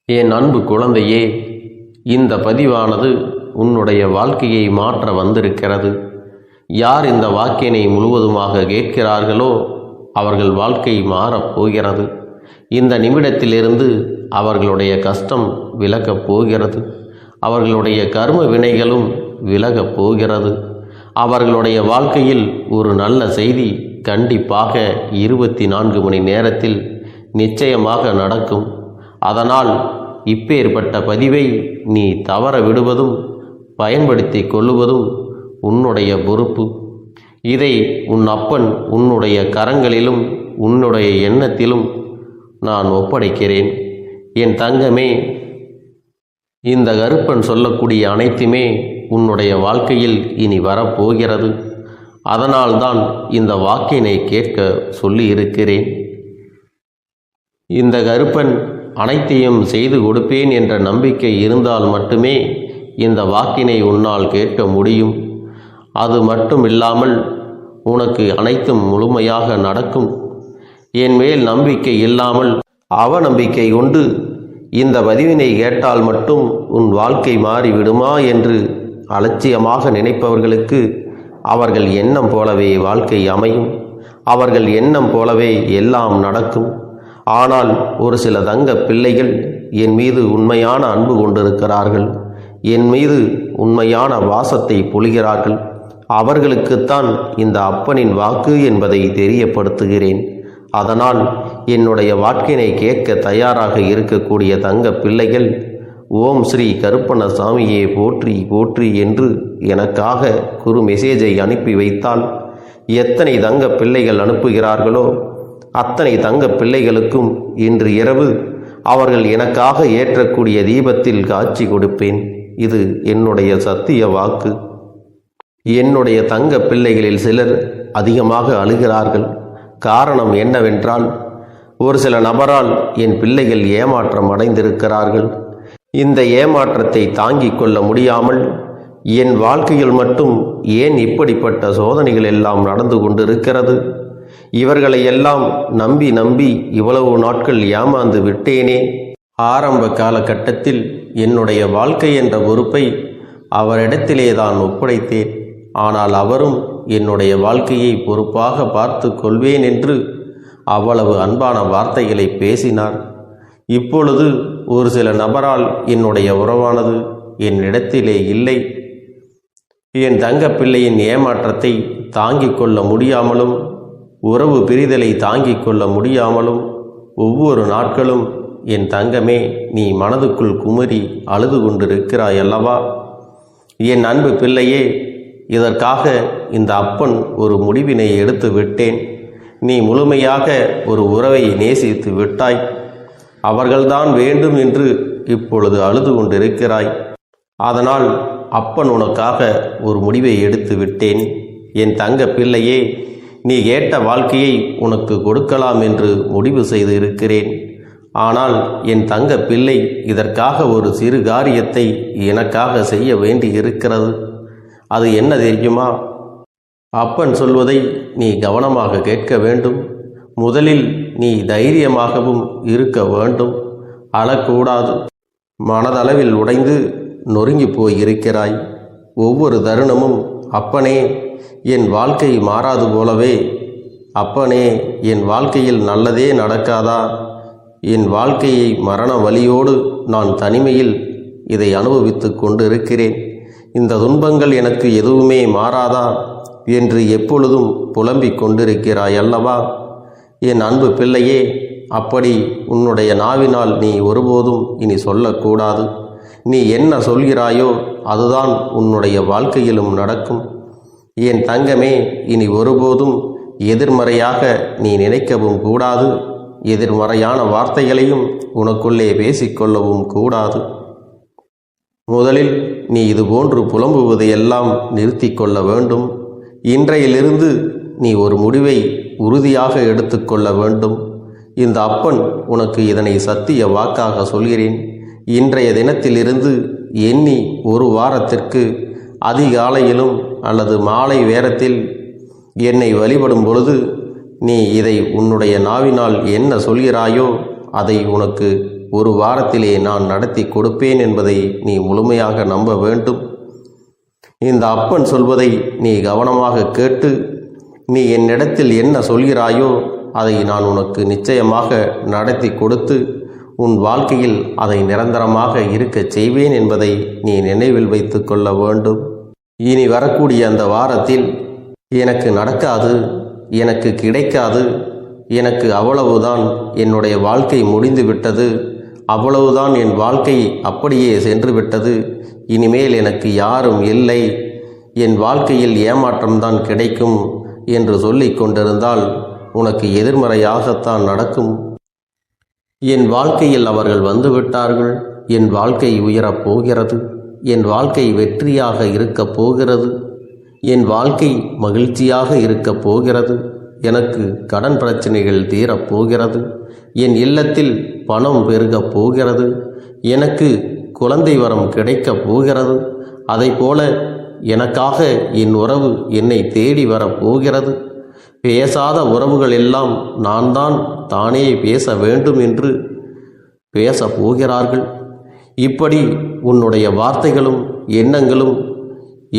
என் அன்பு குழந்தையே, இந்த பதிவானது உன்னுடைய வாழ்க்கையை மாற்ற வந்திருக்கிறது. யார் இந்த வாக்கினை முழுவதுமாக கேட்கிறார்களோ அவர்கள் வாழ்க்கை மாறப் போகிறது. இந்த நிமிடத்திலிருந்து அவர்களுடைய கஷ்டம் விலகப் போகிறது. அவர்களுடைய கர்ம வினைகளும் விலகப் போகிறது. அவர்களுடைய வாழ்க்கையில் ஒரு நல்ல செய்தி கண்டிப்பாக 24 மணி நேரத்தில் நிச்சயமாக நடக்கும். அதனால் இப்பேற்பட்ட பதிவை நீ தவற விடுவதும் பயன்படுத்தி கொள்ளுவதும் உன்னுடைய பொறுப்பு. இதை உன் அப்பன் உன்னுடைய கரங்களிலும் உன்னுடைய எண்ணத்திலும் நான் ஒப்படைக்கிறேன். என் தங்கமே, இந்த கருப்பன் சொல்லக்கூடிய அனைத்துமே உன்னுடைய வாழ்க்கையில் இனி வரப்போகிறது. அதனால்தான் இந்த வாக்கினை கேட்க சொல்லி இருக்கிறேன். இந்த கருப்பன் அனைத்தையும் செய்து கொடுப்பேன் என்ற நம்பிக்கை இருந்தால் மட்டுமே இந்த வாக்கினை உன்னால் கேட்க முடியும். அது மட்டும் இல்லாமல் உனக்கு அனைத்தும் முழுமையாக நடக்கும். என் மேல் நம்பிக்கை இல்லாமல் அவநம்பிக்கை கொண்டு இந்த பதிவினை கேட்டால் மட்டும் உன் வாழ்க்கை மாறிவிடுமா என்று அலட்சியமாக நினைப்பவர்களுக்கு அவர்கள் எண்ணம் போலவே வாழ்க்கை அமையும். அவர்கள் எண்ணம் போலவே எல்லாம் நடக்கும். ஆனால் ஒரு சில தங்க பிள்ளைகள் என் மீது உண்மையான அன்பு கொண்டிருக்கிறார்கள். என் மீது உண்மையான வாசத்தை பொழிகிறார்கள். அவர்களுக்குத்தான் இந்த அப்பனின் வாக்கு என்பதை தெரியப்படுத்துகிறேன். அதனால் என்னுடைய வாக்கினை கேட்க தயாராக இருக்கக்கூடிய தங்க பிள்ளைகள் ஓம் ஸ்ரீ கருப்பண்ணசாமியே போற்றி போற்றி என்று எனக்காக குறு மெசேஜை அனுப்பி வைத்தால் எத்தனை தங்க பிள்ளைகள் அனுப்புகிறார்களோ அத்தனை தங்க பிள்ளைகளுக்கும் இன்று இரவு அவர்கள் எனக்காக ஏற்றக்கூடிய தீபத்தில் காட்சி கொடுப்பேன். இது என்னுடைய சத்திய வாக்கு. என்னுடைய தங்க பிள்ளைகளில் சிலர் அதிகமாக அழுகிறார்கள். காரணம் என்னவென்றால், ஒரு சில நபரால் என் பிள்ளைகள் ஏமாற்றம் அடைந்திருக்கிறார்கள். இந்த ஏமாற்றத்தை தாங்கிக் கொள்ள முடியாமல் என் வாழ்க்கையில் மட்டும் ஏன் இப்படிப்பட்ட சோதனைகள் எல்லாம் நடந்து கொண்டிருக்கிறது? இவர்களை எல்லாம் நம்பி நம்பி இவ்வளவு நாட்கள் ஏமாந்து விட்டேனே. ஆரம்ப காலகட்டத்தில் என்னுடைய வாழ்க்கை என்ற பொறுப்பை அவரிடத்திலே தான் ஒப்படைத்தேன். ஆனால் அவரும் என்னுடைய வாழ்க்கையை பொறுப்பாக பார்த்து கொள்வேன் என்று அவ்வளவு அன்பான வார்த்தைகளை பேசினார். இப்பொழுது ஒரு சில நபரால் என்னுடைய உறவானது என்னிடத்திலே இல்லை. என் தங்க பிள்ளையின் ஏமாற்றத்தை தாங்கிக் கொள்ள முடியாமலும் உறவு பிரிதலை தாங்கிக் கொள்ள முடியாமலும் ஒவ்வொரு நாட்களும் என் தங்கமே நீ மனதுக்குள் குமரி அழுது கொண்டிருக்கிறாய் அல்லவா? என் அன்பு பிள்ளையே, இதற்காக இந்த அப்பன் ஒரு முடிவினை எடுத்து விட்டேன். நீ முழுமையாக ஒரு உறவை நேசித்து விட்டாய். அவர்கள்தான் வேண்டும் என்று இப்பொழுது அழுது கொண்டிருக்கிறாய். அதனால் அப்பன் உனக்காக ஒரு முடிவை எடுத்து விட்டேன். என் தங்க பிள்ளையே, நீ கேட்ட வாழ்க்கையை உனக்கு கொடுக்கலாம் என்று முடிவு செய்து இருக்கிறேன். ஆனால் என் தங்க பிள்ளை, இதற்காக ஒரு சிறு காரியத்தை எனக்காக செய்ய வேண்டி இருக்கிறது. அது என்ன தெரியுமா? அப்பன் சொல்வதை நீ கவனமாக கேட்க வேண்டும். முதலில் நீ தைரியமாகவும் இருக்க வேண்டும். அழக்கூடாது. மனதளவில் உடைந்து நொறுங்கி போய் இருக்கிறாய். ஒவ்வொரு தருணமும் அப்பனே, என் வாழ்க்கை மாறாது போலவே, அப்பனே, என் வாழ்க்கையில் நல்லதே நடக்காதா? என் வாழ்க்கையை மரண வலியோடு நான் தனிமையில் இதை அனுபவித்து கொண்டு இருக்கிறேன். இந்த துன்பங்கள் எனக்கு எதுவுமே மாறாதா என்று எப்பொழுதும் புலம்பிக் கொண்டிருக்கிறாய் அல்லவா? என் அன்பு பிள்ளையே, அப்படி உன்னுடைய நாவினால் நீ ஒருபோதும் இனி சொல்லக்கூடாது. நீ என்ன சொல்கிறாயோ அதுதான் உன்னுடைய வாழ்க்கையிலும் நடக்கும். என் தங்கமே, இனி ஒருபோதும் எதிர்மறையாக நீ நினைக்கவும் கூடாது. எதிர்மறையான வார்த்தைகளையும் உனக்குள்ளே பேசிக்கொள்ளவும் கூடாது. முதலில் நீ இதுபோன்று புலம்புவதையெல்லாம் நிறுத்தி கொள்ள வேண்டும். இன்றையிலிருந்து நீ ஒரு முடிவை உறுதியாக எடுத்துக்கொள்ள வேண்டும். இந்த அப்பன் உனக்கு இதனை சத்திய வாக்காக சொல்கிறேன். இன்றைய தினத்திலிருந்து எண்ணி ஒரு வாரத்திற்கு அதிகாலையிலும் அல்லது மாலை நேரத்தில் என்னை வழிபடும் பொழுது நீ இதை உன்னுடைய நாவினால் என்ன சொல்கிறாயோ அதை உனக்கு ஒரு வாரத்திலே நான் நடத்தி கொடுப்பேன் என்பதை நீ முழுமையாக நம்ப வேண்டும். இந்த அப்பன் சொல்வதை நீ கவனமாக கேட்டு நீ என்னிடத்தில் என்ன சொல்கிறாயோ அதை நான் உனக்கு நிச்சயமாக நடத்தி கொடுத்து உன் வாழ்க்கையில் அதை நிரந்தரமாக இருக்கச் செய்வேன் என்பதை நீ நினைவில் வைத்து கொள்ள வேண்டும். இனி வரக்கூடிய அந்த வாரத்தில் எனக்கு நடக்காது, எனக்கு கிடைக்காது, எனக்கு அவ்வளவுதான், என்னுடைய வாழ்க்கை முடிந்து விட்டது, அவ்வளவுதான், என் வாழ்க்கை அப்படியே சென்று விட்டது, இனிமேல் எனக்கு யாரும் இல்லை, என் வாழ்க்கையில் ஏமாற்றம்தான் கிடைக்கும் என்று சொல்லிக் கொண்டிருந்தால் உனக்கு எதிர்மறையாகத்தான் நடக்கும். என் வாழ்க்கையில் அவர்கள் வந்துவிட்டார்கள், என் வாழ்க்கை உயரப் போகிறது, என் வாழ்க்கை வெற்றியாக இருக்கப் போகிறது, என் வாழ்க்கை மகிழ்ச்சியாக இருக்கப் போகிறது, எனக்கு கடன் பிரச்சனைகள் தீரப்போகிறது, என் இல்லத்தில் பணம் பெருகப் போகிறது, எனக்கு குழந்தை வரம் கிடைக்கப் போகிறது, அதைப்போல எனக்காக என் உறவு என்னை தேடி வரப்போகிறது, பேசாத உறவுகள் எல்லாம் நான் தான் தானே பேச வேண்டும் என்று பேசப் போகிறார்கள். இப்படி உன்னுடைய வார்த்தைகளும் எண்ணங்களும்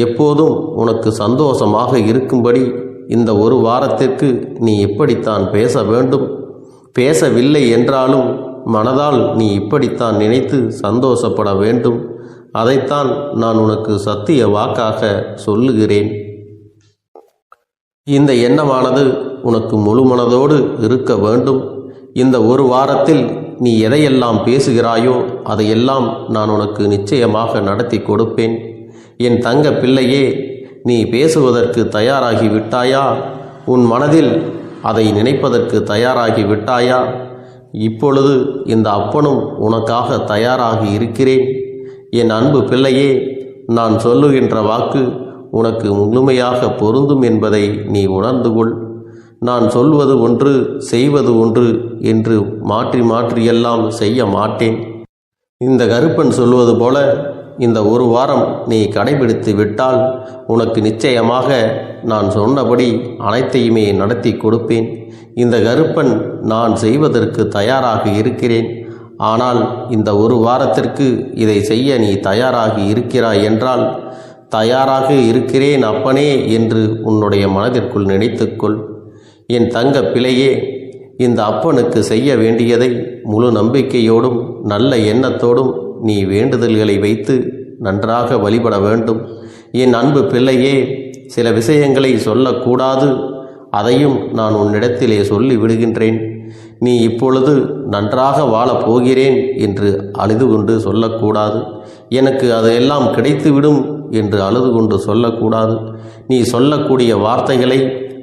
எப்போதும் உனக்கு சந்தோஷமாக இருக்கும்படி இந்த ஒரு வாரத்திற்கு நீ இப்படித்தான் பேச வேண்டும். பேசவில்லை என்றாலும் மனதால் நீ இப்படித்தான் நினைத்து சந்தோஷப்பட வேண்டும். அதைத்தான் நான் உனக்கு சத்திய வாக்காக சொல்லுகிறேன். இந்த எண்ணமானது உனக்கு முழு மனதோடு இருக்க வேண்டும். இந்த ஒரு வாரத்தில் நீ எதையெல்லாம் பேசுகிறாயோ அதையெல்லாம் நான் உனக்கு நிச்சயமாக நடத்தி கொடுப்பேன். என் தங்க பிள்ளையே, நீ பேசுவதற்கு தயாராகி விட்டாயா? உன் மனதில் அதை நினைப்பதற்கு தயாராகி விட்டாயா? இப்பொழுது இந்த அப்பனும் உனக்காக தயாராகி இருக்கிறேன். என் அன்பு பிள்ளையே, நான் சொல்லுகின்ற வாக்கு உனக்கு முழுமையாக பொருந்தும் என்பதை நீ உணர்ந்து கொள். நான் சொல்வது ஒன்று செய்வது ஒன்று என்று மாற்றி மாற்றியெல்லாம் செய்ய மாட்டேன். இந்த கருப்பன் சொல்வது போல இந்த ஒரு வாரம் நீ கடைபிடித்து விட்டால் உனக்கு நிச்சயமாக நான் சொன்னபடி அனைத்தையுமே நடத்தி கொடுப்பேன். இந்த கருப்பன் நான் செய்வதற்கு தயாராக இருக்கிறேன். ஆனால் இந்த ஒரு வாரத்திற்கு இதை செய்ய நீ தயாராகி இருக்கிறாய் என்றால், தயாராக இருக்கிறேன் அப்பனே என்று உன்னுடைய மனதிற்குள் நினைத்துக்கொள். என் தங்க பிள்ளையே, இந்த அப்பனுக்கு செய்ய வேண்டியதை முழு நம்பிக்கையோடும் நல்ல எண்ணத்தோடும் நீ வேண்டுதல்களை வைத்து நன்றாக வழிபட வேண்டும். என் அன்பு பிள்ளையே, சில விஷயங்களை சொல்லக்கூடாது, அதையும் நான் உன்னிடத்திலே சொல்லி விடுகின்றேன். நீ இப்பொழுது நன்றாக வாழப் போகிறேன் என்று அழுது கொண்டு சொல்லக்கூடாது. எனக்கு அதையெல்லாம் கிடைத்துவிடும் என்று அழுது கொண்டு சொல்லக்கூடாது. நீ சொல்லக்கூடிய வார்த்தைகளை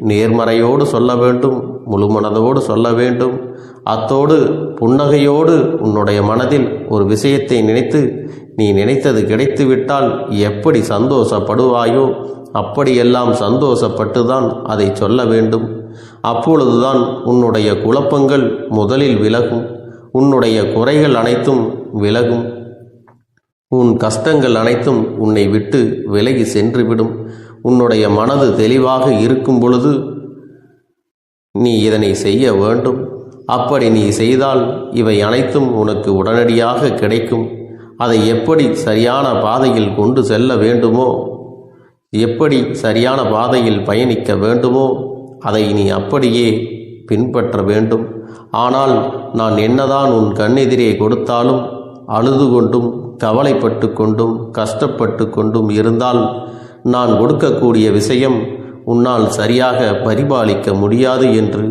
நேர்மறையோடு சொல்ல வேண்டும், முழு மனதோடு சொல்ல வேண்டும். அத்தோடு புன்னகையோடு உன்னுடைய மனதில் ஒரு விஷயத்தை நினைத்து நீ நினைத்தது கிடைத்துவிட்டால் எப்படி சந்தோஷப்படுவாயோ அப்படியெல்லாம் சந்தோஷப்பட்டுதான் அதை சொல்ல வேண்டும். அப்பொழுதுதான் உன்னுடைய குழப்பங்கள் முதலில் விலகும், உன்னுடைய குறைகள் அனைத்தும் விலகும், உன் கஷ்டங்கள் அனைத்தும் உன்னை விட்டு விலகி சென்றுவிடும். உன்னுடைய மனது தெளிவாக இருக்கும் பொழுது நீ இதனை செய்ய வேண்டும். அப்படி நீ செய்தால் இவை அனைத்தும் உனக்கு உடனடியாக கிடைக்கும். அதை எப்படி சரியான பாதையில் கொண்டு செல்ல வேண்டுமோ, எப்படி சரியான பாதையில் பயணிக்க வேண்டுமோ அதை நீ அப்படியே பின்பற்ற வேண்டும். ஆனால் நான் என்னதான் உன் கண்ணெதிரே கொடுத்தாலும் அழுது கொண்டும் கவலைப்பட்டு கொண்டும் கஷ்டப்பட்டு கொண்டும் இருந்தால் நான் கொடுக்கக்கூடிய விஷயம் உன்னால் சரியாக பரிபாலிக்க முடியாது என்று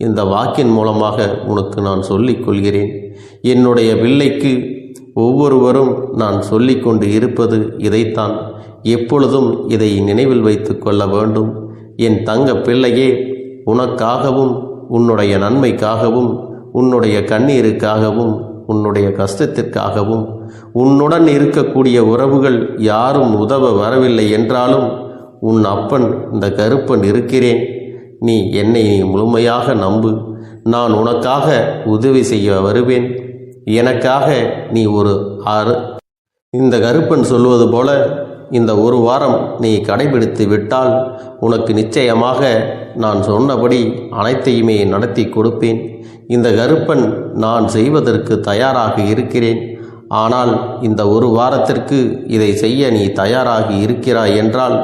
இந்த வாக்கின் மூலமாக உனக்கு நான் சொல்லிக் கொள்கிறேன். என்னுடைய பிள்ளைக்கு ஒவ்வொருவரும் நான் சொல்லிக்கொண்டு இருப்பது இதைத்தான். எப்பொழுதும் இதை நினைவில் வைத்து கொள்ள வேண்டும். என் தங்க பிள்ளையே, உனக்காகவும் உன்னுடைய நன்மைக்காகவும் உன்னுடைய கண்ணீருக்காகவும் உன்னுடைய கஷ்டத்திற்காகவும் உன்னுடன் இருக்கக்கூடிய உறவுகள் யாரும் உதவ வரவில்லை என்றாலும் உன் அப்பன் இந்த கருப்பன் இருக்கிறேன். நீ என்னை முழுமையாக நம்பு. நான் உனக்காக உதவி செய்ய வருவேன். எனக்காக நீ ஒரு இந்த கருப்பன் சொல்வது போல இந்த ஒரு வாரம் நீ கடைபிடித்து விட்டால் உனக்கு நிச்சயமாக நான் சொன்னபடி அனைத்தையுமே நடத்தி கொடுப்பேன். இந்த கருப்பன் நான் செய்வதற்கு தயாராக இருக்கிறேன். ஆனால் இந்த ஒரு வாரத்திற்கு இதை செய்ய நீ தயாராகி இருக்கிறாய் என்றால்,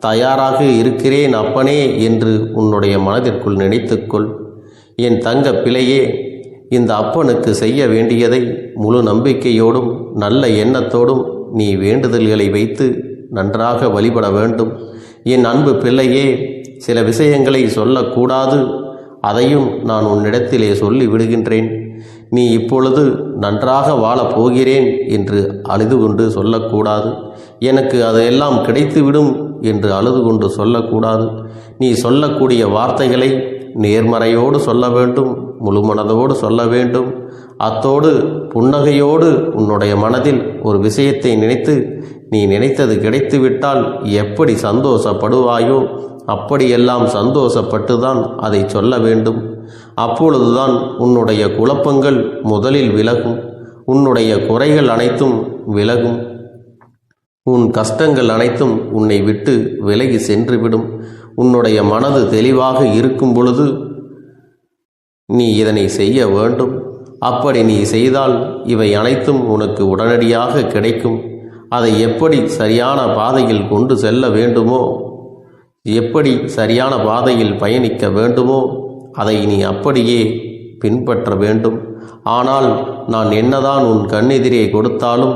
தயாராக இருக்கிறேன் அப்பனே என்று உன்னுடைய மனதிற்குள் நினைத்துக்கொள். என் தங்க பிள்ளையே, இந்த அப்பனுக்கு செய்ய வேண்டியதை முழு நம்பிக்கையோடும் நல்ல எண்ணத்தோடும் நீ வேண்டுதல்களை வைத்து நன்றாக வழிபட வேண்டும். என் அன்பு பிள்ளையே, சில விஷயங்களை சொல்லக்கூடாது, அதையும் நான் உன்னிடத்திலே சொல்லி விடுகின்றேன். நீ இப்பொழுது நன்றாக வாழப் போகிறேன் என்று அழுது கொண்டு சொல்லக்கூடாது. எனக்கு அதையெல்லாம் கிடைத்துவிடும் என்று அழுது கொண்டு சொல்லக்கூடாது. நீ சொல்லக்கூடிய வார்த்தைகளை நேர்மறையோடு சொல்ல வேண்டும், முழு மனதோடு சொல்ல வேண்டும். அத்தோடு புன்னகையோடு உன்னுடைய மனதில் ஒரு விஷயத்தை நினைத்து, நீ நினைத்தது கிடைத்துவிட்டால் எப்படி சந்தோஷப்படுவாயோ அப்படியெல்லாம் சந்தோஷப்பட்டுதான் அதை சொல்ல வேண்டும். அப்பொழுதுதான் உன்னுடைய குழப்பங்கள் முதலில் விலகும், உன்னுடைய குறைகள் அனைத்தும் விலகும், உன் கஷ்டங்கள் அனைத்தும் உன்னை விட்டு விலகி சென்றுவிடும். உன்னுடைய மனது தெளிவாக இருக்கும் பொழுது நீ இதனை செய்ய வேண்டும். அப்படி நீ செய்தால் இவை அனைத்தும் உனக்கு உடனடியாக கிடைக்கும். அதை எப்படி சரியான பாதையில் கொண்டு செல்ல வேண்டுமோ, எப்படி சரியான பாதையில் பயணிக்க வேண்டுமோ அதை நீ அப்படியே பின்பற்ற வேண்டும். ஆனால் நான் என்னதான் உன் கண்ணெதிரே கொடுத்தாலும்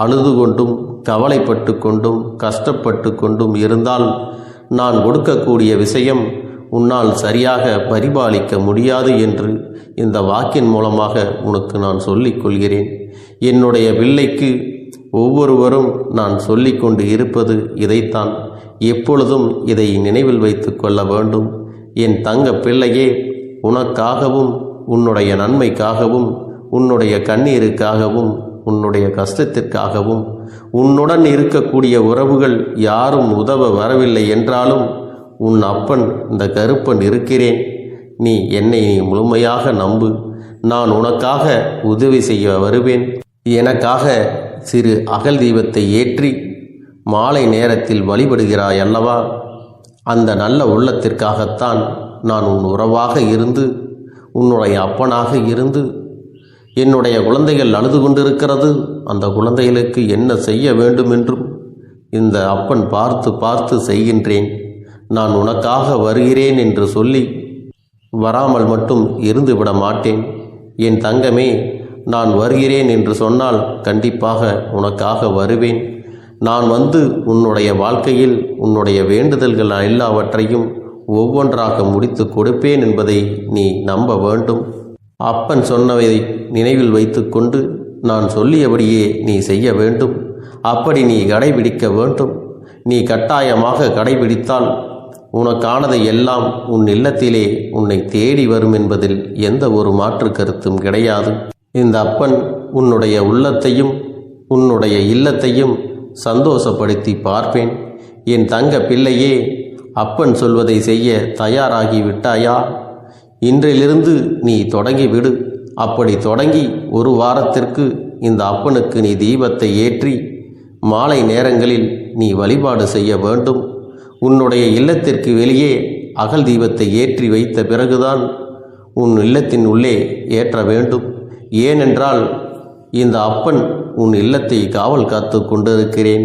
அழுது கொண்டும் கவலைப்பட்டு கொண்டும் கஷ்டப்பட்டு கொண்டும் இருந்தால் நான் கொடுக்கக்கூடிய விஷயம் உன்னால் சரியாக பரிபாலிக்க முடியாது என்று இந்த வாக்கின் மூலமாக உனக்கு நான் சொல்லிக் கொள்கிறேன். என்னுடைய பிள்ளைக்கு ஒவ்வொருவரும் நான் சொல்லிக்கொண்டு இருப்பது இதைத்தான். எப்பொழுதும் இதை நினைவில் வைத்து கொள்ள வேண்டும். என் தங்க பிள்ளையே, உனக்காகவும் உன்னுடைய நன்மைக்காகவும் உன்னுடைய கண்ணீருக்காகவும் உன்னுடைய கஷ்டத்திற்காகவும் உன்னுடன் இருக்கக்கூடிய உறவுகள் யாரும் உதவ வரவில்லை என்றாலும் உன் அப்பன் இந்த கருப்பன் இருக்கிறேன். நீ என்னை முழுமையாக நம்பு. நான் உனக்காக உதவி செய்ய வருவேன். எனக்காக சிறு அகல் தீபத்தை ஏற்றி மாலை நேரத்தில் வழிபடுகிறாய் அல்லவா? அந்த நல்ல உள்ளத்திற்காகத்தான் நான் உன் உறவாக இருந்து, உன்னுடைய அப்பனாக இருந்து, என்னுடைய குழந்தைகள் அழுது கொண்டிருக்கிறது, அந்த குழந்தைகளுக்கு என்ன செய்ய வேண்டும் என்றும் இந்த அப்பன் பார்த்து பார்த்து செய்கின்றேன். நான் உனக்காக வருகிறேன் என்று சொல்லி வராமல் மட்டும் இருந்து விட மாட்டேன். என் தங்கமே, நான் வருகிறேன் என்று சொன்னால் கண்டிப்பாக உனக்காக வருவேன். நான் வந்து உன்னுடைய வாழ்க்கையில் உன்னுடைய வேண்டுதல்கள் எல்லாவற்றையும் ஒவ்வொன்றாக முடித்து கொடுப்பேன் என்பதை நீ நம்ப வேண்டும். அப்பன் சொன்னவை நினைவில் வைத்துக்கொண்டு நான் சொல்லியபடியே நீ செய்ய வேண்டும். அப்படி நீ கடைபிடிக்க வேண்டும். நீ கட்டாயமாக கடைபிடித்தால் உனக்கானதை எல்லாம் உன் இல்லத்திலே உன்னை தேடி வரும் என்பதில் எந்த ஒரு மாற்று கருத்தும் கிடையாது. இந்த அப்பன் உன்னுடைய உள்ளத்தையும் உன்னுடைய இல்லத்தையும் சந்தோஷப்படுத்தி பார்ப்பேன். என் தங்க பிள்ளையே, அப்பன் சொல்வதை செய்ய தயாராகி விட்டாயா? இன்றிலிருந்து நீ தொடங்கிவிடு. அப்படி தொடங்கி ஒரு வாரத்திற்கு இந்த அப்பனுக்கு நீ தீபத்தை ஏற்றி மாலை நேரங்களில் நீ வழிபாடு செய்ய வேண்டும். உன்னுடைய இல்லத்திற்கு வெளியே அகல் தீபத்தை ஏற்றி வைத்த பிறகுதான் உன் இல்லத்தின் உள்ளே ஏற்ற வேண்டும். ஏனென்றால் இந்த அப்பன் உன் இல்லத்தை காவல் காத்து கொண்டிருக்கிறேன்.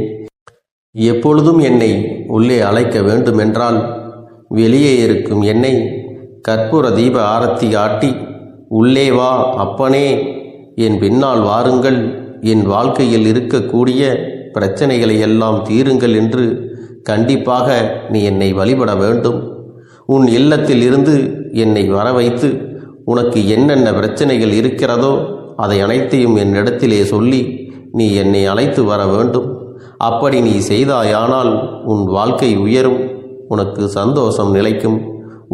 எப்பொழுதும் என்னை உள்ளே அழைக்க வேண்டுமென்றால் வெளியே இருக்கும் என்னை கற்பூர தீப ஆரத்தி ஆட்டி உள்ளே வா அப்பனே, என் பின்னால் வாருங்கள், என் வாழ்க்கையில் இருக்கக்கூடிய பிரச்சனைகளை எல்லாம் தீருங்கள் என்று கண்டிப்பாக நீ என்னை வழிபட வேண்டும். உன் இல்லத்தில் இருந்து என்னை வர வைத்து உனக்கு என்னென்ன பிரச்சனைகள் இருக்கிறதோ அதை அனைத்தையும் என்னிடத்திலே சொல்லி நீ என்னை அழைத்து வர வேண்டும். அப்படி நீ செய்தாயானால் உன் வாழ்க்கை உயரும், உனக்கு சந்தோஷம் நிலைக்கும்,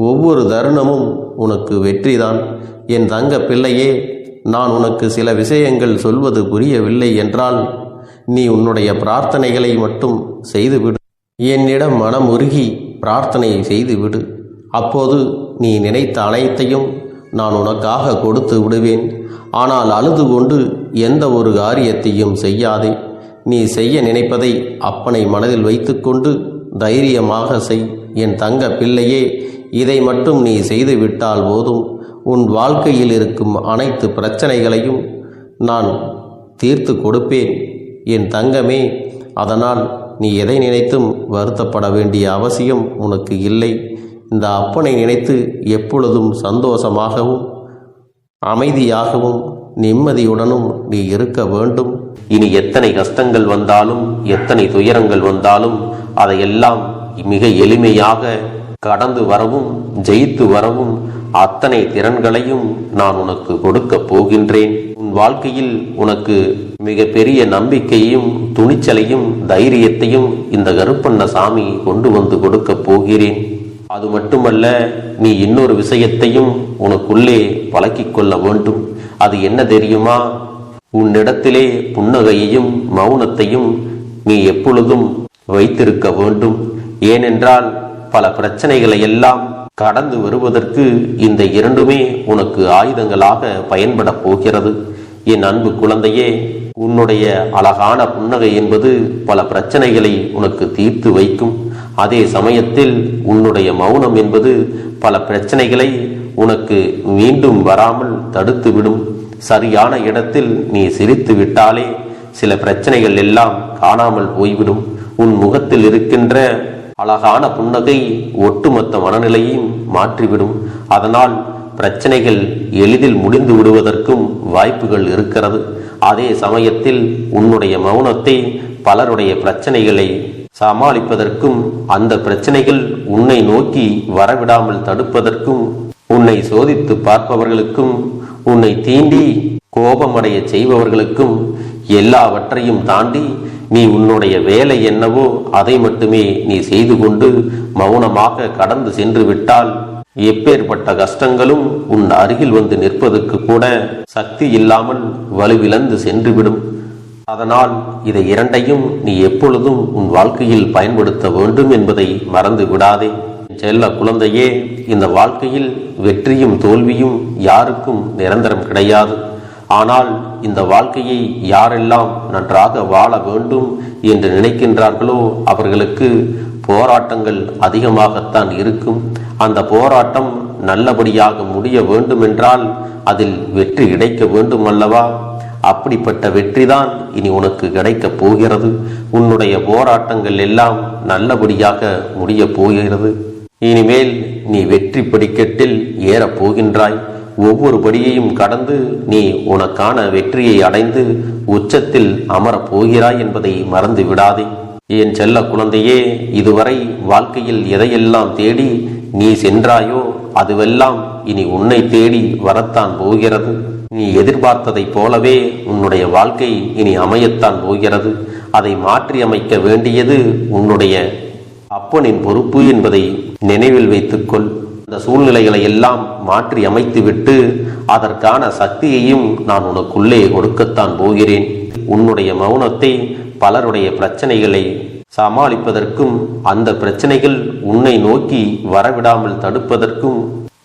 ஒவ்வொரு தருணமும் உனக்கு வெற்றிதான். என் தங்க பிள்ளையே, நான் உனக்கு சில விஷயங்கள் சொல்வது புரியவில்லை என்றால் நீ உன்னுடைய பிரார்த்தனைகளை மட்டும் செய்துவிடு. என்னிடம் மனம் உருகி பிரார்த்தனை செய்துவிடு. அப்போது நீ நினைத்த அனைத்தையும் நான் உனக்காக கொடுத்து விடுவேன். ஆனால் அழுது கொண்டு எந்த ஒரு காரியத்தையும் செய்யாதே. நீ செய்ய நினைப்பதை அப்பனை மனதில் வைத்துக்கொண்டு தைரியமாக செய். என் தங்க பிள்ளையே, இதை மட்டும் நீ செய்துவிட்டால் போதும். உன் வாழ்க்கையில் இருக்கும் அனைத்து பிரச்சனைகளையும் நான் தீர்த்து கொடுப்பேன் என் தங்கமே. அதனால் நீ எதை நினைத்தும் வருத்தப்பட வேண்டிய அவசியம் உனக்கு இல்லை. இந்த அப்பனை நினைத்து எப்பொழுதும் சந்தோஷமாகவும் அமைதியாகவும் நிம்மதியுடனும் நீ இருக்க வேண்டும். இனி எத்தனை கஷ்டங்கள் வந்தாலும் எத்தனை துயரங்கள் வந்தாலும் அதையெல்லாம் மிக எளிமையாக கடந்து வரவும் ஜெயித்து வரவும் அத்தனை திறன்களையும் நான் உனக்கு கொடுக்க போகின்றேன். உன் வாழ்க்கையில் உனக்கு மிக பெரிய நம்பிக்கையும் துணிச்சலையும் தைரியத்தையும் இந்த கருப்பண்ணசாமி கொண்டு வந்து கொடுக்க போகிறேன். அது மட்டுமல்ல, நீ இன்னொரு விஷயத்தையும் உனக்குள்ளே பழக்கிக் கொள்ள வேண்டும். அது என்ன தெரியுமா? உன்னிடத்திலே புன்னகையையும் மௌனத்தையும் நீ எப்பொழுதும் வைத்திருக்க வேண்டும். ஏனென்றால் பல பிரச்சனைகளை எல்லாம் கடந்து வருவதற்கு இந்த இரண்டுமே உனக்கு ஆயுதங்களாக பயன்பட போகிறது. என் அன்பு குழந்தையே, உன்னுடைய அழகான புன்னகை என்பது பல பிரச்சனைகளை உனக்கு தீர்த்து வைக்கும். அதே சமயத்தில் உன்னுடைய மௌனம் என்பது பல பிரச்சனைகளை உனக்கு மீண்டும் வராமல் தடுத்துவிடும். சரியான இடத்தில் நீ சிரித்து விட்டாலே சில பிரச்சனைகள் எல்லாம் காணாமல் போய்விடும். உன் முகத்தில் இருக்கின்ற அழகான புன்னகை ஒட்டுமொத்த மனநிலையையும் மாற்றிவிடும். அதனால் பிரச்சனைகள் எளிதில் முடிந்து விடுவதற்கும் வாய்ப்புகள் இருக்கிறது. அதே சமயத்தில் உன்னுடைய மௌனத்தை பலருடைய பிரச்சனைகளை சமாளிப்பதற்கும் அந்த பிரச்சனைகள் உன்னை நோக்கி வரவிடாமல் தடுப்பதற்கும் உன்னை சோதித்து பார்ப்பவர்களுக்கும் உன்னை தீண்டி கோபமடைய செய்பவர்களுக்கும் எல்லாவற்றையும் தாண்டி நீ உன்னுடைய வேலை என்னவோ அதை மட்டுமே நீ செய்து கொண்டு மௌனமாக கடந்து சென்று விட்டால் எப்பேற்பட்ட கஷ்டங்களும் உன் அருகில் வந்து நிற்பதற்கு கூட சக்தி இல்லாமல் வலுவிழந்து சென்றுவிடும். அதனால் இதை இரண்டையும் நீ எப்பொழுதும் உன் வாழ்க்கையில் பயன்படுத்த வேண்டும் என்பதை மறந்து விடாதே. செல்ல குழந்தையே, இந்த வாழ்க்கையில் வெற்றியும் தோல்வியும் யாருக்கும் நிரந்தரம் கிடையாது. ஆனால் இந்த வாழ்க்கையை யாரெல்லாம் நன்றாக வாழ வேண்டும் என்று நினைக்கின்றார்களோ அவர்களுக்கு போராட்டங்கள் அதிகமாகத்தான் இருக்கும். அந்த போராட்டம் நல்லபடியாக முடிய வேண்டுமென்றால் அதில் வெற்றி கிடைக்க வேண்டும் அல்லவா? அப்படிப்பட்ட வெற்றிதான் இனி உனக்கு கிடைக்கப் போகிறது. உன்னுடைய போராட்டங்கள் எல்லாம் நல்லபடியாக முடிய போகிறது. இனிமேல் நீ வெற்றி படிக்கட்டில் ஏறப் போகின்றாய். ஒவ்வொரு படியையும் கடந்து நீ உனக்கான வெற்றியை அடைந்து உச்சத்தில் அமரப் போகிறாய் என்பதை மறந்து விடாதே. என் செல்ல குழந்தையே, இதுவரை வாழ்க்கையில் எதையெல்லாம் தேடி நீ சென்றாயோ அதுவெல்லாம் இனி உன்னை தேடி வரத்தான் போகிறது. நீ எதிர்பார்த்ததைப் போலவே உன்னுடைய வாழ்க்கை இனி அமையத்தான் போகிறது. அதை மாற்றி அமைக்க வேண்டியது உன்னுடைய அப்பனின் பொறுப்பு என்பதை நினைவில் வைத்துக்கொள். இந்த சூழ்நிலைகளை எல்லாம் மாற்றி அமைத்துவிட்டு அதற்கான சக்தியையும் நான் உனக்குள்ளே கொடுக்கத்தான் போகிறேன். உன்னுடைய மௌனத்தை பலருடைய பிரச்சனைகளை சமாளிப்பதற்கும் அந்த பிரச்சனைகள் உன்னை நோக்கி வரவிடாமல் தடுப்பதற்கும்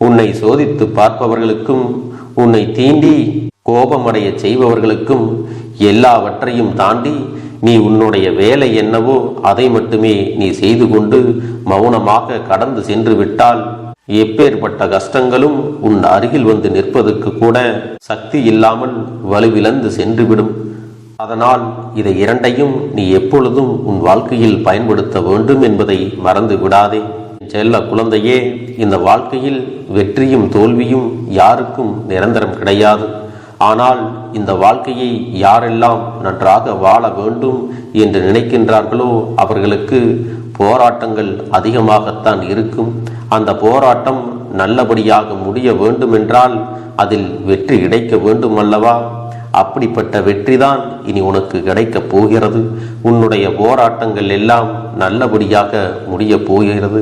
உன்னை சோதித்து பார்ப்பவர்களுக்கும் உன்னை தீண்டி கோபமடைய செய்பவர்களுக்கும் எல்லாவற்றையும் தாண்டி நீ உன்னுடைய வேலை என்னவோ அதை மட்டுமே நீ செய்து கொண்டு மௌனமாக கடந்து சென்று விட்டால் எப்பேற்பட்ட கஷ்டங்களும் உன் அருகில் வந்து நிற்பதற்கு கூட சக்தி இல்லாமல் வலுவிழந்து சென்றுவிடும். அதனால் இதை இரண்டையும் நீ எப்பொழுதும் உன் வாழ்க்கையில் பயன்படுத்த வேண்டும் என்பதை மறந்து விடாதே. செல்ல குழந்தையே, இந்த வாழ்க்கையில் வெற்றியும் தோல்வியும் யாருக்கும் நிரந்தரம் கிடையாது. ஆனால் இந்த வாழ்க்கையை யாரெல்லாம் நன்றாக வாழ வேண்டும் என்று நினைக்கின்றார்களோ அவர்களுக்கு போராட்டங்கள் அதிகமாகத்தான் இருக்கும். அந்த போராட்டம் நல்லபடியாக முடிய வேண்டுமென்றால் அதில் வெற்றி கிடைக்க வேண்டும் அல்லவா? அப்படிப்பட்ட வெற்றிதான் இனி உனக்கு கிடைக்கப் போகிறது. உன்னுடைய போராட்டங்கள் எல்லாம் நல்லபடியாக முடிய போகிறது.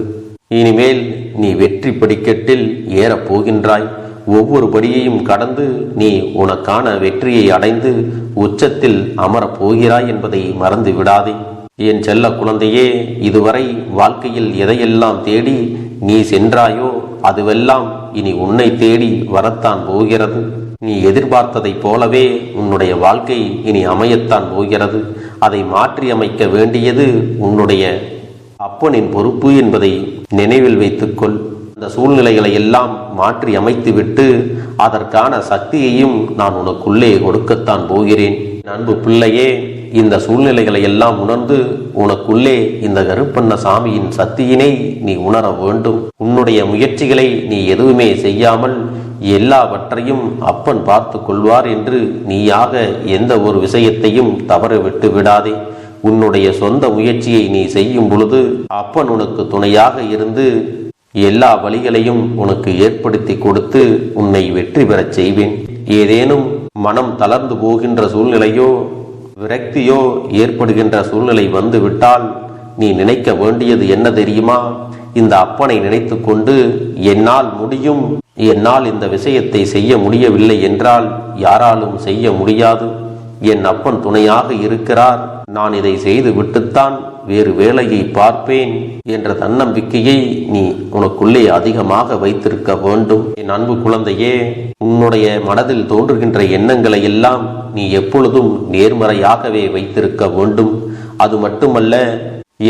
இனிமேல் நீ வெற்றி படிக்கட்டில் ஏறப் போகின்றாய். ஒவ்வொரு படியையும் கடந்து நீ உனக்கான வெற்றியை அடைந்து உச்சத்தில் அமரப் போகிறாய் என்பதை மறந்து விடாதே. என் செல்ல குழந்தையே, இதுவரை வாழ்க்கையில் எதையெல்லாம் தேடி நீ சென்றாயோ அதுவெல்லாம் இனி உன்னை தேடி வரத்தான் போகிறது. நீ எதிர்பார்த்ததைப் போலவே உன்னுடைய வாழ்க்கை இனி அமையத்தான் போகிறது. அதை மாற்றி அமைக்க வேண்டியது உன்னுடைய அப்பனின் பொறுப்பு என்பதை நினைவில் வைத்துக்கொள். அந்த சூழ்நிலைகளை எல்லாம் மாற்றி அமைத்துவிட்டு அதற்கான சக்தியையும் நான் உனக்குள்ளே கொடுக்கத்தான் போகிறேன். அன்பு பிள்ளையே, இந்த சூழ்நிலைகளை எல்லாம் உணர்ந்து உனக்குள்ளே இந்த கருப்பண்ண சாமியின் சக்தியினை நீ உணர வேண்டும். உன்னுடைய முயற்சிகளை நீ எதுவுமே செய்யாமல் எல்லாவற்றையும் அப்பன் பார்த்து கொள்வார் என்று நீயாக எந்த ஒரு விஷயத்தையும் தவற விட்டு விடாதே. உன்னுடைய சொந்த முயற்சியை நீ செய்யும் பொழுது அப்பன் உனக்கு துணையாக இருந்து எல்லா வழிகளையும் உனக்கு ஏற்படுத்தி கொடுத்து உன்னை வெற்றி பெறச் செய்வேன். ஏதேனும் மனம் தளர்ந்து போகின்ற சூழ்நிலையோ விரக்தியோ ஏற்படுகின்ற சூழ்நிலை வந்து விட்டால் நீ நினைக்க வேண்டியது என்ன தெரியுமா? இந்த அப்பனை நினைத்து கொண்டு என்னால் முடியும், என்னால் இந்த விஷயத்தை செய்ய முடியவில்லை என்றால் யாராலும் செய்ய முடியாது, என் அப்பன் துணையாக இருக்கிறார், நான் இதை செய்து விட்டுத்தான் வேறு வேலையை பார்ப்பேன் என்ற தன்னம்பிக்கையை நீ உனக்குள்ளே அதிகமாக வைத்திருக்க வேண்டும். என் அன்பு குழந்தையே, உன்னுடைய மனதில் தோன்றுகின்ற எண்ணங்களை எல்லாம் நீ எப்பொழுதும் நேர்மறையாகவே வைத்திருக்க வேண்டும். அது மட்டுமல்ல,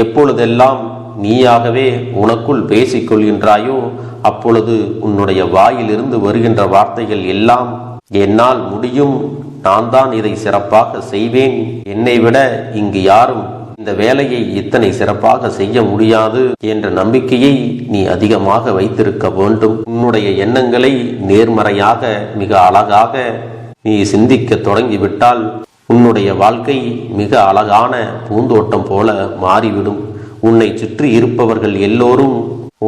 எப்பொழுதெல்லாம் நீயாகவே உனக்குள் பேசிக்கொள்கின்றாயோ அப்பொழுது உன்னுடைய வாயிலிருந்து வருகின்ற வார்த்தைகள் எல்லாம் என்னால் முடியும், நான் தான் இதை சிறப்பாக செய்வேன், என்னை விட இங்கு யாரும் இந்த வேலையை இத்தனை சிறப்பாக செய்ய முடியாது என்ற நம்பிக்கையை நீ அதிகமாக வைத்திருக்க வேண்டும். உன்னுடைய எண்ணங்களை நேர்மறையாக மிக அழகாக நீ சிந்திக்க தொடங்கிவிட்டால் உன்னுடைய வாழ்க்கை மிக அழகான பூந்தோட்டம் போல மாறிவிடும். உன்னை சுற்றி இருப்பவர்கள் எல்லோரும்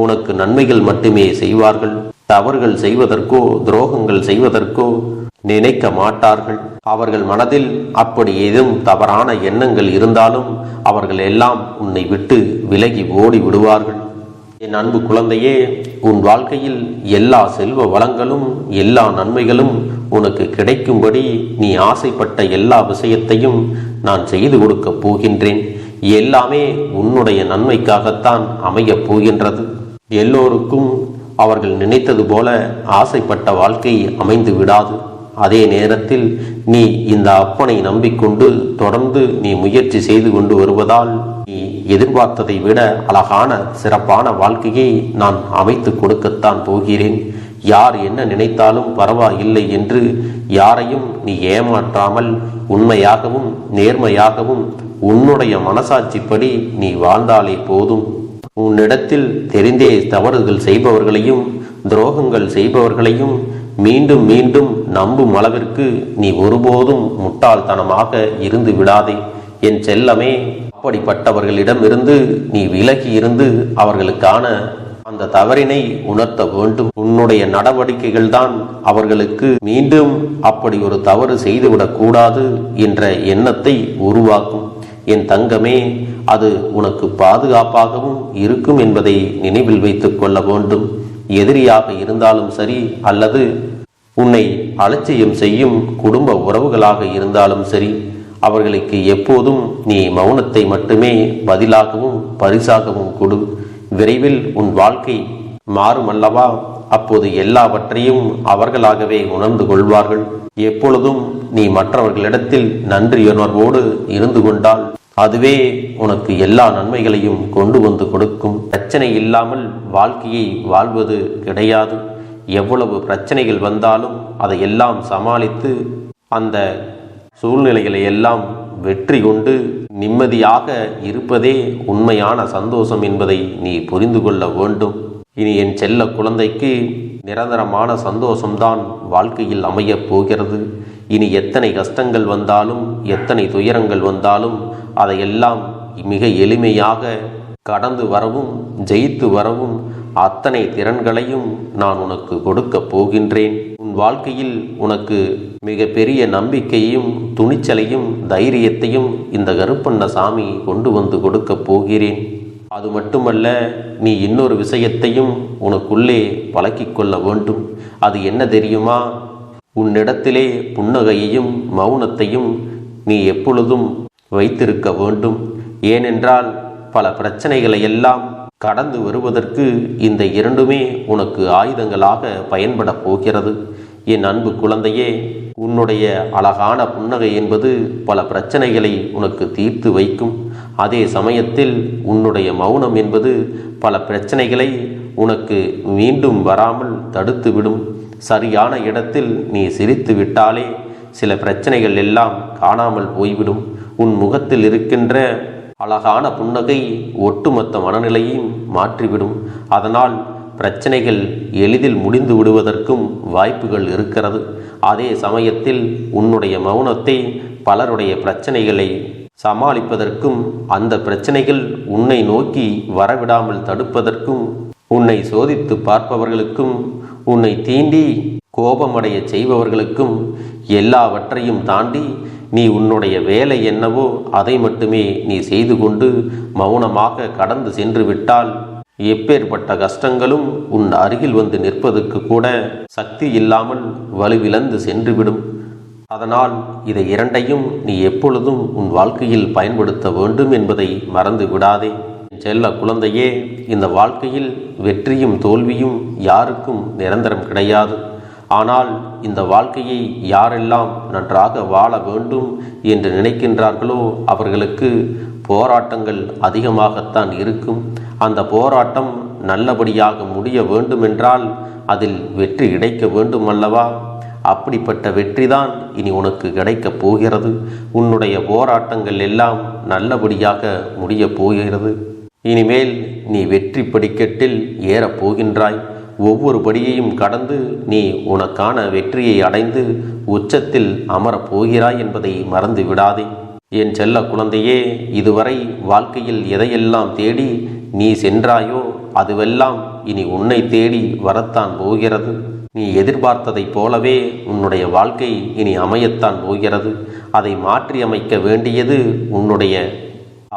உனக்கு நன்மைகள் மட்டுமே செய்வார்கள். தவறுகள் செய்வதற்கோ துரோகங்கள் செய்வதற்கோ நினைக்க மாட்டார்கள். அவர்கள் மனதில் அப்படி ஏதும் தவறான எண்ணங்கள் இருந்தாலும் அவர்கள் எல்லாம் உன்னை விட்டு விலகி ஓடி விடுவார்கள். என் அன்பு குழந்தையே, உன் வாழ்க்கையில் எல்லா செல்வ வளங்களும் எல்லா நன்மைகளும் உனக்கு கிடைக்கும்படி நீ ஆசைப்பட்ட எல்லா விஷயத்தையும் நான் செய்து கொடுக்கப் போகின்றேன். எல்லாமே உன்னுடைய நன்மைக்காகத்தான் அமையப் போகின்றது. எல்லோருக்கும் அவர்கள் நினைத்தது போல ஆசைப்பட்ட வாழ்க்கை அமைந்து விடாது. அதே நேரத்தில் நீ இந்த அப்பனை நம்பிக்கொண்டு தொடர்ந்து நீ முயற்சி செய்து கொண்டு வருவதால் நீ எதிர்பார்த்ததை விட அழகான சிறப்பான வாழ்க்கையை நான் அமைத்து கொடுக்கத்தான் போகிறேன். யார் என்ன நினைத்தாலும் பரவாயில்லை என்று யாரையும் நீ ஏமாற்றாமல் உண்மையாகவும் நேர்மையாகவும் உன்னுடைய மனசாட்சிப்படி நீ வாழ்ந்தாலே போதும். உன்னிடத்தில் தெரிந்தே தவறுகள் செய்பவர்களையும் துரோகங்கள் செய்பவர்களையும் மீண்டும் மீண்டும் நம்பும் அளவிற்கு நீ ஒருபோதும் முட்டாள்தனமாக இருந்து விடாதே என் செல்லமே. அப்படிப்பட்டவர்களிடமிருந்து நீ விலகி இருந்து அவர்களுக்கான அந்த தவறினை உணர்த்த வேண்டும். உன்னுடைய நடவடிக்கைகள் தான் அவர்களுக்கு மீண்டும் அப்படி ஒரு தவறு செய்துவிடக் கூடாது என்ற எண்ணத்தை உருவாக்கும். என் தங்கமே, அது உனக்கு பாதுகாப்பாகவும் இருக்கும் என்பதை நினைவில் வைத்துக் கொள்ள வேண்டும். எதிரியாக இருந்தாலும் சரி அல்லது உன்னை அலட்சியம் செய்யும் குடும்ப உறவுகளாக இருந்தாலும் சரி, அவர்களுக்கு எப்போதும் நீ மௌனத்தை மட்டுமே பதிலாகவும் பரிசாகவும் கொடு. விரைவில் உன் வாழ்க்கை மாறும் அல்லவா? அப்போது எல்லாவற்றையும் அவர்களாகவே உணர்ந்து கொள்வார்கள். எப்பொழுதும் நீ மற்றவர்களிடத்தில் நன்றியுணர்வோடு இருந்து கொண்டால் அதுவே உனக்கு எல்லா நன்மைகளையும் கொண்டு வந்து கொடுக்கும். பிரச்சனை இல்லாமல் வாழ்க்கையை வாழ்வது கிடையாது. எவ்வளவு பிரச்சனைகள் வந்தாலும் அதையெல்லாம் சமாளித்து அந்த சூழ்நிலைகளை எல்லாம் வெற்றி கொண்டு நிம்மதியாக இருப்பதே உண்மையான சந்தோஷம் என்பதை நீ புரிந்து கொள்ள வேண்டும். இனி என் செல்ல குழந்தைக்கு நிரந்தரமான சந்தோஷம்தான் வாழ்க்கையில் அமையப் போகிறது. இனி எத்தனை கஷ்டங்கள் வந்தாலும் எத்தனை துயரங்கள் வந்தாலும் அதையெல்லாம் மிக எளிமையாக கடந்து வரவும் ஜெயித்து வரவும் அத்தனை திறன்களையும் நான் உனக்கு கொடுக்க போகின்றேன். உன் வாழ்க்கையில் உனக்கு மிக பெரிய நம்பிக்கையையும் துணிச்சலையும் தைரியத்தையும் இந்த கருப்பண்ண சாமி கொண்டு வந்து கொடுக்க போகிறேன். அது மட்டுமல்ல, நீ இன்னொரு விஷயத்தையும் உனக்குள்ளே பழக்கிக் கொள்ள வேண்டும். அது என்ன தெரியுமா? உன்னிடத்திலே புன்னகையையும் மௌனத்தையும் நீ எப்பொழுதும் வைத்திருக்க வேண்டும். ஏனென்றால் பல பிரச்சனைகளை எல்லாம் கடந்து வருவதற்கு இந்த இரண்டுமே உனக்கு ஆயுதங்களாக பயன்பட போகிறது. என் அன்பு குழந்தையே, உன்னுடைய அழகான புன்னகை என்பது பல பிரச்சனைகளை உனக்கு தீர்த்து வைக்கும். அதே சமயத்தில் உன்னுடைய மௌனம் என்பது பல பிரச்சனைகளை உனக்கு மீண்டும் வராமல் தடுத்துவிடும். சரியான இடத்தில் நீ சிரித்து விட்டாலே சில பிரச்சனைகள் எல்லாம் காணாமல் போய்விடும். உன் முகத்தில் இருக்கின்ற அழகான புன்னகை ஒட்டுமொத்த மனநிலையையும் மாற்றிவிடும். அதனால் பிரச்சனைகள் எளிதில் முடிந்து விடுவதற்கும் வாய்ப்புகள் இருக்கிறது. அதே சமயத்தில் உன்னுடைய மௌனத்தை பலருடைய பிரச்சனைகளை சமாளிப்பதற்கும், அந்த பிரச்சனைகள் உன்னை நோக்கி வரவிடாமல் தடுப்பதற்கும், உன்னை சோதித்து பார்ப்பவர்களுக்கும், உன்னை தீண்டி கோபமடைய செய்பவர்களுக்கும் எல்லாவற்றையும் தாண்டி நீ உன்னுடைய வேலை என்னவோ அதை மட்டுமே நீ செய்து கொண்டு மௌனமாக கடந்து சென்று விட்டால் எப்பேற்பட்ட கஷ்டங்களும் உன் அருகில் வந்து நிற்பதற்கு கூட சக்தி இல்லாமல் வலுவிழந்து சென்றுவிடும். அதனால் இதை இரண்டையும் நீ எப்பொழுதும் உன் வாழ்க்கையில் பயன்படுத்த வேண்டும் என்பதை மறந்து விடாதே. செல்ல குழந்தையே, இந்த வாழ்க்கையில் வெற்றியும் தோல்வியும் யாருக்கும் நிரந்தரம் கிடையாது. ஆனால் இந்த வாழ்க்கையை யாரெல்லாம் நன்றாக வாழ வேண்டும் என்று நினைக்கின்றார்களோ அவர்களுக்கு போராட்டங்கள் அதிகமாகத்தான் இருக்கும். அந்த போராட்டம் நல்லபடியாக முடிய வேண்டுமென்றால் அதில் வெற்றி கிடைக்க வேண்டும் அல்லவா? அப்படிப்பட்ட வெற்றிதான் இனி உனக்கு கிடைக்கப் போகிறது. உன்னுடைய போராட்டங்கள் எல்லாம் நல்லபடியாக முடியப் போகிறது. இனிமேல் நீ வெற்றி படிக்கட்டில் ஏறப் போகின்றாய். ஒவ்வொரு படியையும் கடந்து நீ உனக்கான வெற்றியை அடைந்து உச்சத்தில் அமரப் போகிறாய் என்பதை மறந்து விடாதே. என் செல்ல குழந்தையே, இதுவரை வாழ்க்கையில் எதையெல்லாம் தேடி நீ சென்றாயோ அதுவெல்லாம் இனி உன்னை தேடி வரத்தான் போகிறது. நீ எதிர்பார்த்ததைப் போலவே உன்னுடைய வாழ்க்கை இனி அமையத்தான் போகிறது. அதை மாற்றி அமைக்க வேண்டியது உன்னுடைய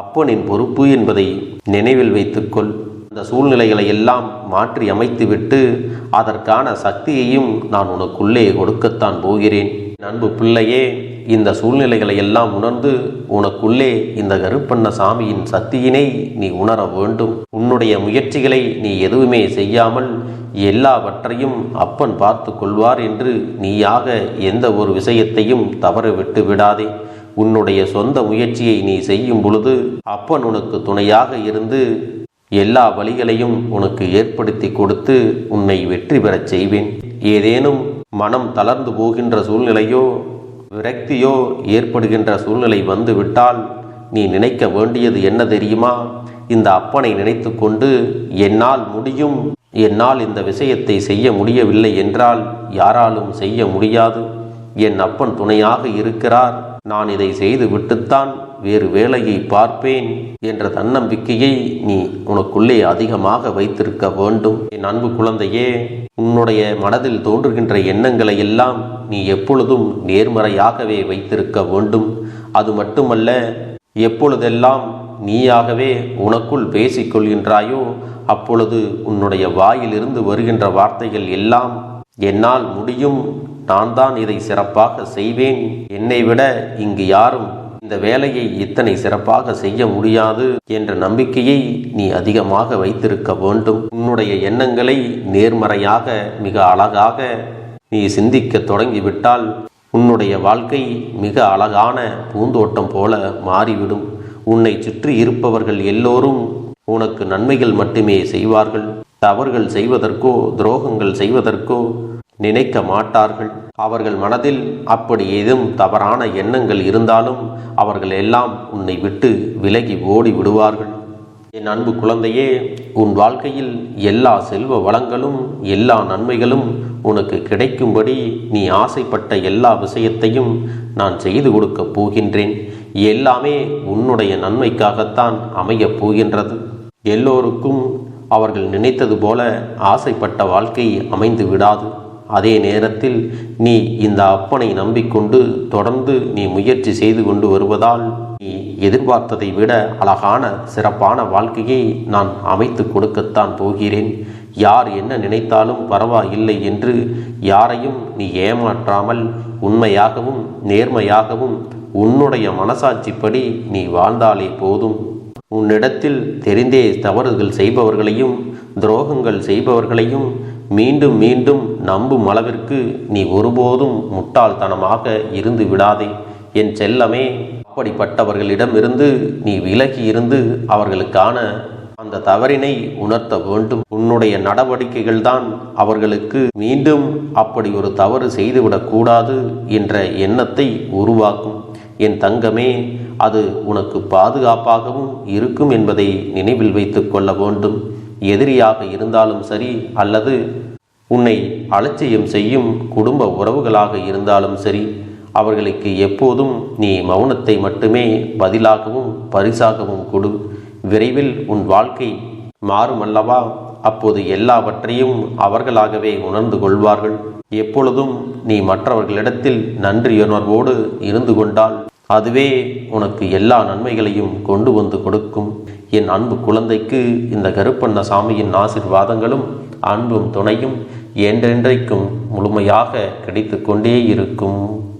அப்பனின் பொறுப்பு என்பதை நினைவில் வைத்துக்கொள். அந்த சூழ்நிலைகளை எல்லாம் மாற்றி அமைத்துவிட்டு அதற்கான சக்தியையும் நான் உனக்குள்ளே கொடுக்கத்தான் போகிறேன். அன்பு பிள்ளையே, இந்த சூழ்நிலைகளை எல்லாம் உணர்ந்து உனக்குள்ளே இந்த கருப்பண்ண சாமியின் சக்தியினை நீ உணர வேண்டும். உன்னுடைய முயற்சிகளை நீ எதுவுமே செய்யாமல் எல்லாவற்றையும் அப்பன் பார்த்து கொள்வார் என்று நீயாக எந்த ஒரு விஷயத்தையும் தவற விட்டு விடாதே. உன்னுடைய சொந்த முயற்சியை நீ செய்யும் பொழுது அப்பன் உனக்கு துணையாக இருந்து எல்லா வழிகளையும் உனக்கு ஏற்படுத்தி கொடுத்து உன்னை வெற்றி பெறச் செய்வேன். ஏதேனும் மனம் தளர்ந்து போகின்ற சூழ்நிலையோ விரக்தியோ ஏற்படுகின்ற சூழ்நிலை வந்துவிட்டால் நீ நினைக்க வேண்டியது என்ன தெரியுமா? இந்த அப்பனை நினைத்து கொண்டு என்னால் முடியும், என்னால் இந்த விஷயத்தை செய்ய முடியவில்லை என்றால் யாராலும் செய்ய முடியாது, என் அப்பன் துணையாக இருக்கிறார், நான் இதை செய்து விட்டுத்தான் வேறு வேலையை பார்ப்பேன் என்ற தன்னம்பிக்கையை நீ உனக்குள்ளே அதிகமாக வைத்திருக்க வேண்டும். என் அன்பு குழந்தையே, உன்னுடைய மனதில் தோன்றுகின்ற எண்ணங்களை எல்லாம் நீ எப்பொழுதும் நேர்மறையாகவே வைத்திருக்க வேண்டும். அது மட்டுமல்ல, எப்பொழுதெல்லாம் நீயாகவே உனக்குள் பேசிக்கொள்கின்றாயோ அப்பொழுது உன்னுடைய வாயிலிருந்து வருகின்ற வார்த்தைகள் எல்லாம் என்னால் முடியும், நான் தான் இதை சிறப்பாக செய்வேன், என்னை விட இங்கு யாரும் இந்த வேலையை இத்தனை சிறப்பாக செய்ய முடியாது என்ற நம்பிக்கையை நீ அதிகமாக வைத்திருக்க வேண்டும். உன்னுடைய எண்ணங்களை நேர்மறையாக மிக அழகாக நீ சிந்திக்க தொடங்கிவிட்டால் உன்னுடைய வாழ்க்கை மிக அழகான பூந்தோட்டம் போல மாறிவிடும். உன்னை சுற்றி இருப்பவர்கள் எல்லோரும் உனக்கு நன்மைகள் மட்டுமே செய்வார்கள். தவறுகள் செய்வதற்கோ துரோகங்கள் செய்வதற்கோ நினைக்க மாட்டார்கள். அவர்கள் மனதில் அப்படி ஏதும் தவறான எண்ணங்கள் இருந்தாலும் அவர்கள் எல்லாம் உன்னை விட்டு விலகி ஓடி விடுவார்கள். என் அன்பு குழந்தையே, உன் வாழ்க்கையில் எல்லா செல்வ வளங்களும் எல்லா நன்மைகளும் உனக்கு கிடைக்கும்படி நீ ஆசைப்பட்ட எல்லா விஷயத்தையும் நான் செய்து கொடுக்கப் போகின்றேன். எல்லாமே உன்னுடைய நன்மைக்காகத்தான் அமையப் போகின்றது. எல்லோருக்கும் அவர்கள் நினைத்தது போல ஆசைப்பட்ட வாழ்க்கை அமைந்து விடாது. அதே நேரத்தில் நீ இந்த அப்பனை நம்பிக்கொண்டு தொடர்ந்து நீ முயற்சி செய்து கொண்டு வருவதால் நீ எதிர்பார்த்ததை விட அழகான சிறப்பான வாழ்க்கையை நான் அமைத்து கொடுக்கத்தான் போகிறேன். யார் என்ன நினைத்தாலும் பரவாயில்லை என்று யாரையும் நீ ஏமாற்றாமல் உண்மையாகவும் நேர்மையாகவும் உன்னுடைய மனசாட்சிப்படி நீ வாழ்ந்தாலே போதும். உன்னிடத்தில் தெரிந்தே தவறுகள் செய்பவர்களையும் துரோகங்கள் செய்பவர்களையும் மீண்டும் மீண்டும் நம்பும் அளவிற்கு நீ ஒருபோதும் முட்டாள்தனமாக இருந்து விடாதே. என் செல்லமே, அப்படிப்பட்டவர்களிடமிருந்து நீ விலகி இருந்து அவர்களுக்கான அந்த அந்த தவறினை உணர்த்த வேண்டும். உன்னுடைய நடவடிக்கைகள் தான் அவர்களுக்கு மீண்டும் அப்படி ஒரு தவறு செய்துவிடக் கூடாது என்ற எண்ணத்தை உருவாக்கும். என் தங்கமே, அது உனக்கு பாதுகாப்பாகவும் இருக்கும் என்பதை நினைவில் வைத்து கொள்ள வேண்டும். எதிரியாக இருந்தாலும் சரி, அல்லது உன்னை அலட்சியம் செய்யும் குடும்ப உறவுகளாக இருந்தாலும் சரி, அவர்களுக்கு எப்போதும் நீ மௌனத்தை மட்டுமே பதிலாகவும் பரிசாகவும் கொடு. விரைவில் உன் வாழ்க்கை மாறுமல்லவா? அப்போது எல்லாவற்றையும் அவர்களாகவே உணர்ந்து கொள்வார்கள். எப்பொழுதும் நீ மற்றவர்களிடத்தில் நன்றியுணர்வோடு இருந்து கொண்டால் அதுவே உனக்கு எல்லா நன்மைகளையும் கொண்டு வந்து கொடுக்கும். என் அன்பு குழந்தைக்கு இந்த கருப்பண்ணசாமியின் ஆசீர்வாதங்களும் அன்பும் துணையும் என்றென்றைக்கும் முழுமையாக கிடைத்து கொண்டே இருக்கும்.